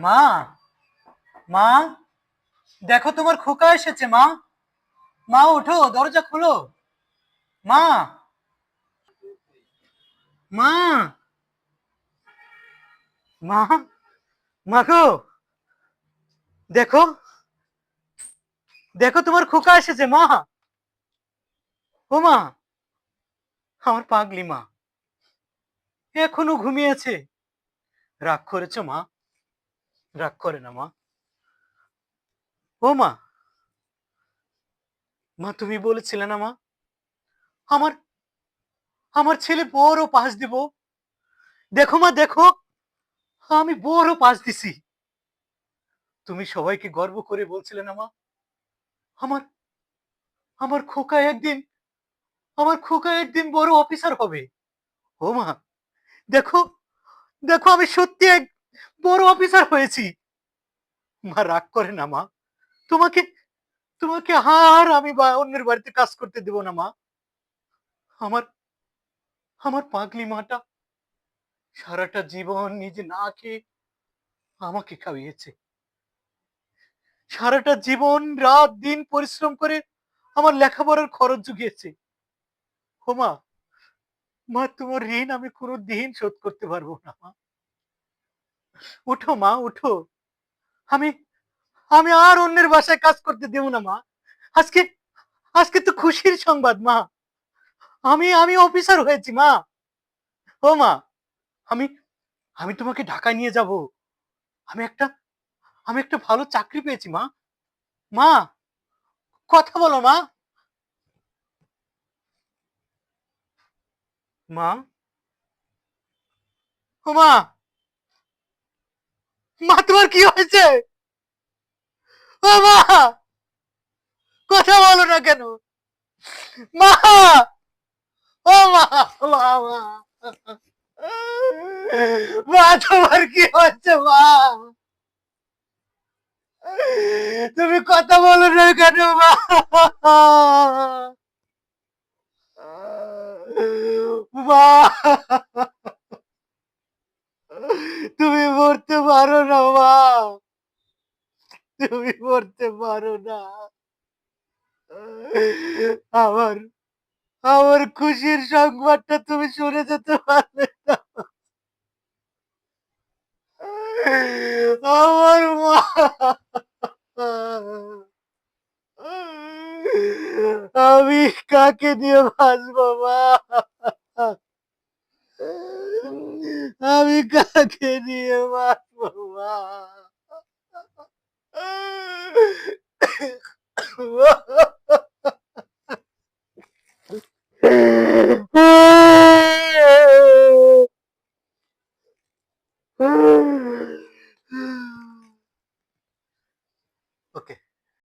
মা, মা, দেখো তোমার খোকা এসেছে। মা, মা ওঠো, দরজা খোলো। মা, মা, মা, মা গো, দেখো, দেখো তোমার খোকা এসেছে। মা, ও মা, আমার পাগলি মা এখনো ঘুমিয়েছে। রাগ করেছো মা? রাগ করে না মা। ও মা, মা তুমি বলেছিলে না মা, আমার আমার ছেলে বড় পাস দিব। দেখো মা, দেখো, আমি বড় পাস দিছি। তুমি সবাইকে গর্ব করে বলছিলে না মা, আমার আমার খোকা একদিন আমার খোকা একদিন বড় অফিসার হবে। ও মা, দেখো, দেখো, আমি সত্যি এক বড় অফিসার হয়েছি। মা রাগ করে না মা। তোমাকে তোমাকে আর আমি অন্যের বাড়িতে কাজ করতে দেব না মা। আমার আমার পাগলি মাটা সারাটা জীবন নিজে না খেয়ে আমাকে খাইয়েছে। সারাটা জীবন রাত দিন পরিশ্রম করে আমার লেখাপড়ার খরচ জুগিয়েছে। ও মা, মা তোমার ঋণ আমি কোনো দিন শোধ করতে পারবো না মা। উঠো মা, উঠো। আমি আমি আর অন্যের বাসায় কাজ করতে দেব না মা। আজকে আজকে তো খুশির সংবাদ মা। আমি অফিসার হয়েছি মা। ও মা, আমি আমি তোমাকে ঢাকায় নিয়ে যাব। আমি একটা আমি একটা ভালো চাকরি পেয়েছি মা। মা, কথা বলো মা। মা, ও মা, মা তোমার কি হয়েছে? ও মা, কথা বলো না কেন? মা, ও মা, মা, মা, মা তোমার কি হয়েছে মা? তুমি কথা বলো না কেন মা? মা, তুমি মরতে পারো না মা। তুমি মরতে পারো না। আমার আমার খুশির সংবাদটা তুমি শুনে যেতে পারবে না। আমার মা, আমি কাকে দিয়ে বাঁচবো মা? আমি কাকে দিয়ে বাঁচবো মা?